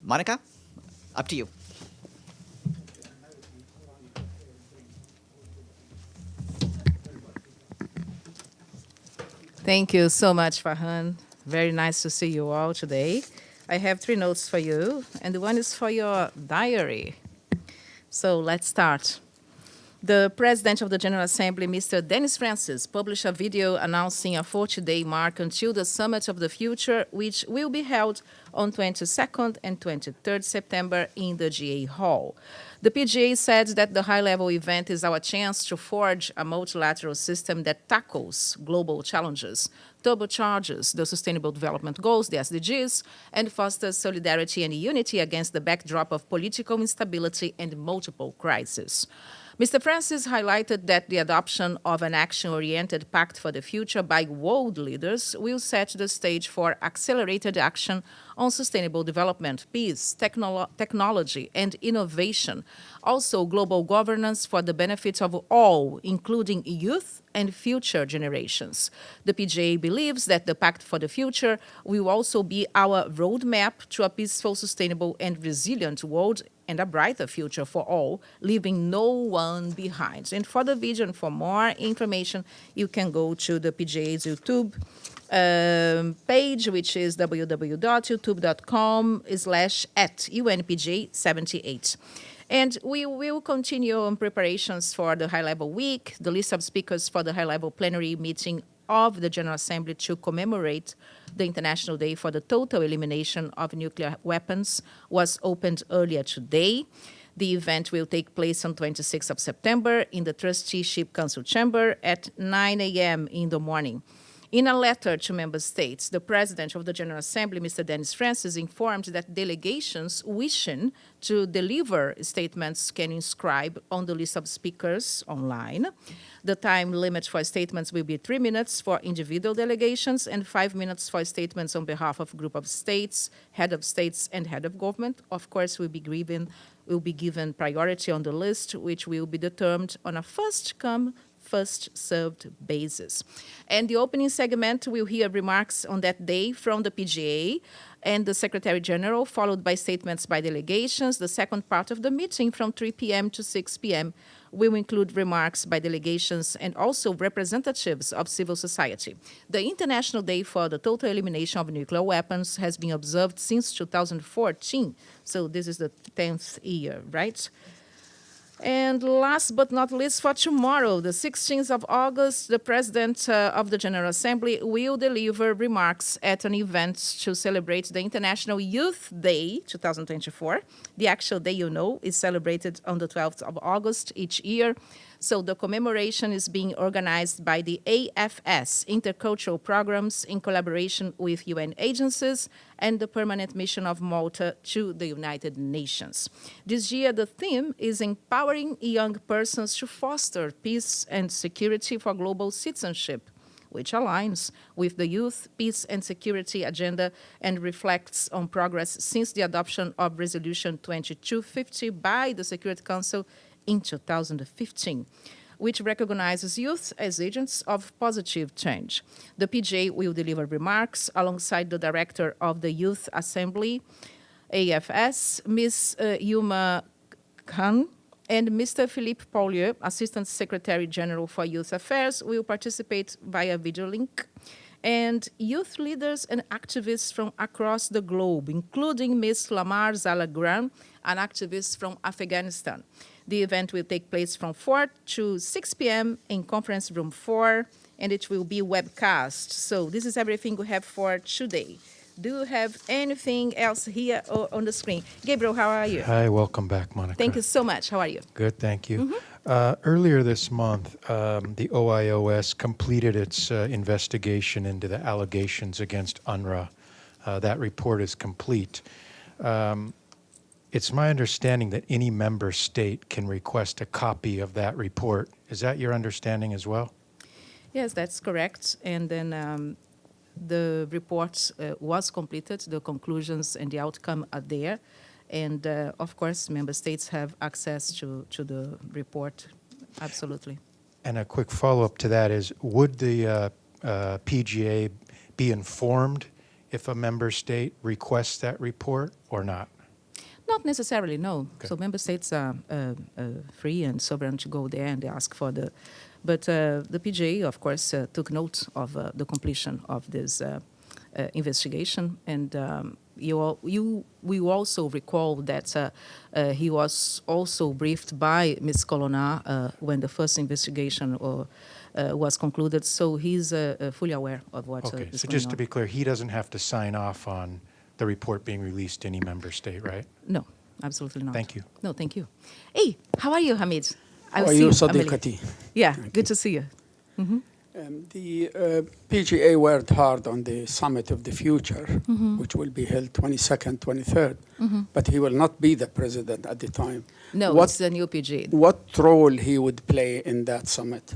Monica, up to you. Thank you so much, Farhan. Very nice to see you all today. I have 3 notes for you, and one is for your diary. So let's start. The President of the General Assembly, Mr. Dennis Francis, published a video announcing a 40-day mark until the Summit of the Future, which will be held on 22nd and 23rd September in the GA Hall. The PGA said that the high-level event is our chance to forge a multilateral system that tackles global challenges, turbocharges the Sustainable Development Goals, the SDGs, and fosters solidarity and unity against the backdrop of political instability and multiple crises. Mr. Francis highlighted that the adoption of an action-oriented pact for the future by world leaders will set the stage for accelerated action on sustainable development, peace, technology, and innovation. Also, global governance for the benefit of all, including youth and future generations. The PGA believes that the Pact for the Future will also be our roadmap to a peaceful, sustainable, and resilient world and a brighter future for all, leaving no one behind. And for the video and for more information, you can go to the PGA's YouTube page, which is www.youtube.com/@UNPGA78. And we will continue on preparations for the high-level week, the list of speakers for the high-level plenary meeting of the General Assembly to commemorate the International Day for the Total Elimination of Nuclear Weapons was opened earlier today. The event will take place on 26th of September in the Trusteeship Council Chamber at 9 a.m. in the morning. In a letter to member states, the President of the General Assembly, Mr. Dennis Francis, informed that delegations wishing to deliver statements can inscribe on the list of speakers online. The time limit for statements will be 3 minutes for individual delegations and 5 minutes for statements on behalf of group of states, head of states, and head of government. Of course, will be given priority on the list, which will be determined on a first-come, first-served basis. And the opening segment will hear remarks on that day from the PGA and the Secretary General, followed by statements by delegations. The second part of the meeting from 3 p.m. to 6 p.m. will include remarks by delegations and also representatives of civil society. The International Day for the Total Elimination of Nuclear Weapons has been observed since 2014, so this is the 10th year, right? And last but not least, for tomorrow, the 16th of August, the President of the General Assembly will deliver remarks at an event to celebrate the International Youth Day 2024. The actual day, you know, is celebrated on the 12th of August each year. So the commemoration is being organized by the AFS, Intercultural Programs, in collaboration with UN agencies and the Permanent Mission of Malta to the United Nations. This year, the theme is empowering young persons to foster peace and security for global citizenship, which aligns with the Youth, Peace and Security Agenda and reflects on progress since the adoption of Resolution 2250 by the Security Council in 2015, which recognizes youth as agents of positive change. The PGA will deliver remarks alongside the Director of the Youth Assembly, AFS, Ms. Yuma Khan, and Mr. Philippe Paulieu, Assistant Secretary General for Youth Affairs, will participate via video link. And youth leaders and activists from across the globe, including Ms. Lamar Zalagran, an activist from Afghanistan. The event will take place from 4 to 6 p.m. in Conference Room 4, and it will be webcast. So this is everything we have for today. Do you have anything else here on the screen? Gabriel, how are you? Hi, welcome back, Monica. Thank you so much. How are you? Good, thank you. Earlier this month, the OIOS completed its investigation into the allegations against UNRWA. That report is complete. It's my understanding that any member state can request a copy of that report. Is that your understanding as well? Yes, that's correct. And then the report was completed. The conclusions and the outcome are there. And, of course, member states have access to the report. Absolutely. And a quick follow-up to that is, would the PGA be informed if a member state requests that report or not? Not necessarily, no. Okay. So member states are free and sovereign to go there and ask for the. But the PGA, of course, took note of the completion of this investigation, and you will also recall that he was also briefed by Ms. Colonna when the first investigation was concluded. So he's fully aware of what Okay, is so going just on. to be clear, he doesn't have to sign off on the report being released to any member state, right? No, absolutely not. Thank you. No, thank you. Hey, how are you, Hamid? I How will are see you, Amelie. Sadiqati? Yeah, good to see you. The PGA worked hard on the Summit of the Future, which will be held 22nd, 23rd, but he will not be the president at the time. No, What- it's the new PGA. What role he would play in that summit?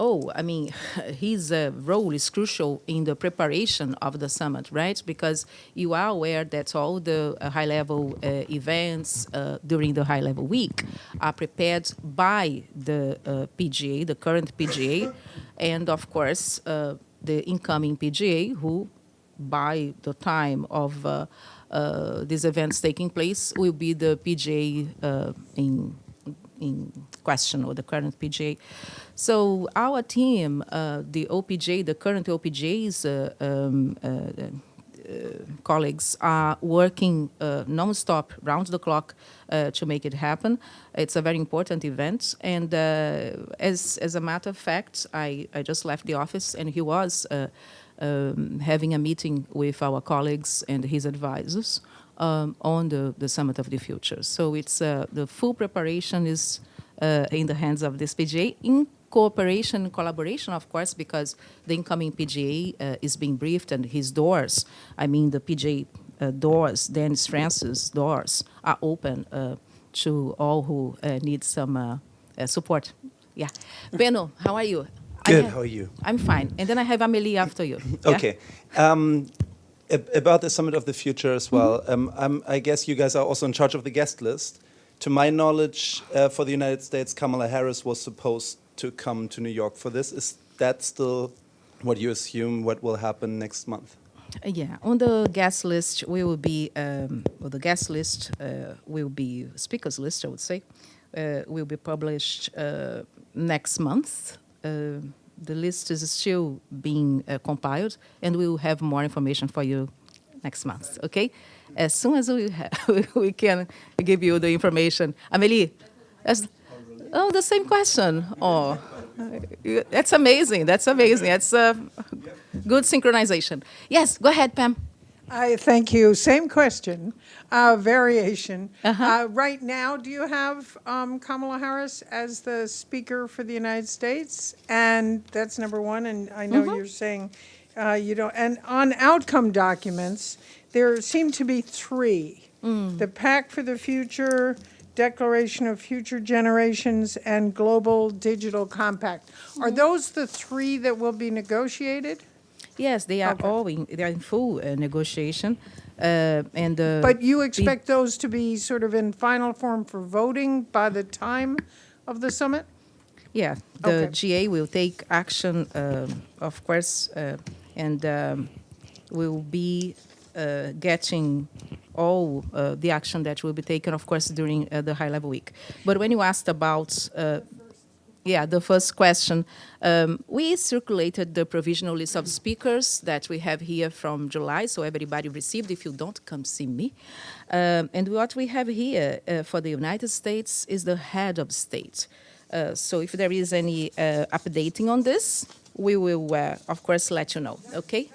Oh, I mean, his role is crucial in the preparation of the summit, right? Because you are aware that all the high-level events during the high-level week are prepared by the PGA, the current PGA, and of course the incoming PGA, who, by the time of these events taking place, will be the PGA in question, or the current PGA. So our team, the OPJ, the current OPJ's colleagues are working non-stop, round the clock, to make it happen. It's a very important event, and as a matter of fact, I just left the office, and he was having a meeting with our colleagues and his advisors on the Summit of the Future. So it's the full preparation is in the hands of this PGA, in cooperation and collaboration, of course, because the incoming PGA is being briefed, and his doors, I mean the PGA doors, Dennis Francis doors, are open to all who need some support. Yeah. Benno, how are you? Good, how are you? I'm fine. And then I have Amelie after you. Yeah? Okay. About the Summit of the Future as well, I guess you guys are also in charge of the guest list. To my knowledge, for the United States, Kamala Harris was supposed to come to New York for this. Is that still what you assume what will happen next month? Yeah, on the guest list, we will be, well, the guest list will be, speakers list, I would say, will be published next month. The list is still being compiled, and we will have more information for you next month, okay? As soon as we can give you the information. Amelie, oh, the same question. Oh, that's amazing. That's amazing. That's good synchronization. Yes, go ahead, Pam. I thank you. Same question, variation. Right now, do you have Kamala Harris as the speaker for the United States? And that's number one. And I know you're saying you don't. And on outcome documents, there seem to be three: the Pact for the Future, Declaration of Future Generations, and Global Digital Compact. Are those the three that will be negotiated? Yes, they are all they are in full negotiation, and. But you expect those to be sort of in final form for voting by the time of the summit? Yeah, the Okay. GA will take action, of course, and will be getting all the action that will be taken, of course, during the high-level week. But when you asked about, the first question, we circulated the provisional list of speakers that we have here from July, so everybody received. If you don't, come see me. And what we have here for the United States is the head of state. So if there is any updating on this, we will, of course, let you know, okay?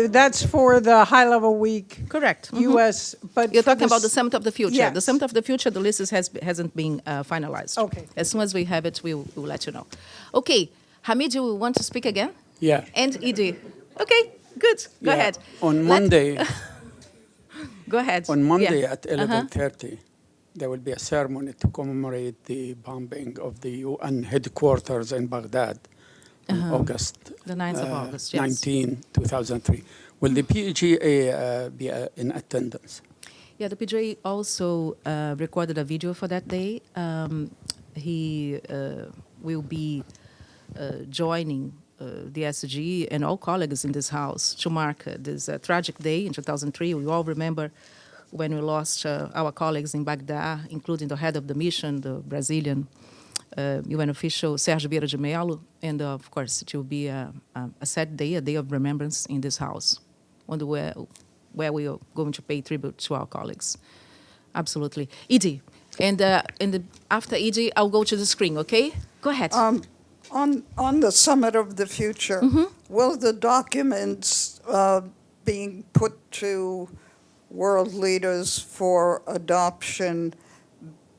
That's for the high-level week, Correct. U.S., but You're for talking about the Summit of the Future. The Yes. Summit of the Future, the list hasn't been finalized. Okay. As soon as we have it, we'll let you know. Okay, Hamid, you want to speak again? Yeah. And Edie. Okay, good. Go Yeah. ahead. On Let- Monday, Go ahead. on Monday Yeah. at 11:30, there will be a ceremony to commemorate the bombing of the UN headquarters in Baghdad on August The 9th of August, yes. 19, 2003. Will the PGA be in attendance? Yeah, the PJ also recorded a video for that day. He will be joining the SDG and all colleagues in this house to mark this tragic day in 2003. We all remember when we lost our colleagues in Baghdad, including the head of the mission, the Brazilian UN official Sérgio Vieira de Mello, and of course it will be a sad day, a day of remembrance in this house, where we are going to pay tribute to our colleagues. Absolutely. Edie, and after Edie, I'll go to the screen, okay? Go ahead. On the Summit of the Future, will the documents being put to world leaders for adoption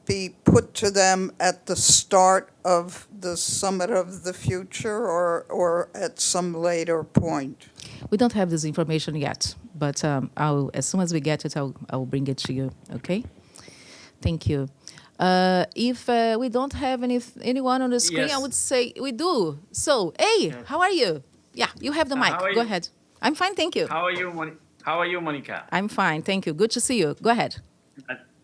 be put to them at the start of the Summit of the Future or at some later point? We don't have this information yet, but as soon as we get it, I'll bring it to you, okay? Thank you. If we don't have anyone on the screen, I would say we do. So, hey, how are you? Yeah, you have the mic. Go ahead. I'm fine, thank you. How are you, Monica? I'm fine, thank you. Good to see you. Go ahead.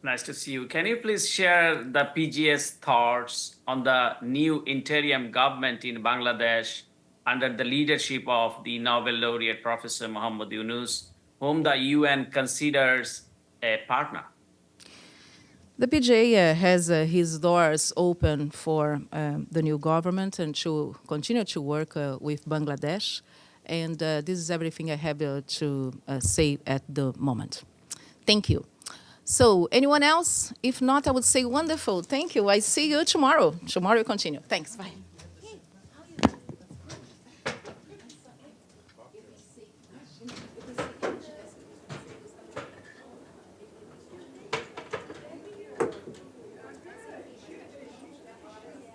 Nice to see you. Can you please share the PG's thoughts on the new interim government in Bangladesh under the leadership of the Nobel laureate Professor Muhammad Yunus, whom the UN considers a partner? The PJ has his doors open for the new government and to continue to work with Bangladesh. And this is everything I have to say at the moment. Thank you. So, anyone else? If not, I would say wonderful. Thank you. I see you tomorrow. Tomorrow we continue. Thanks. Bye.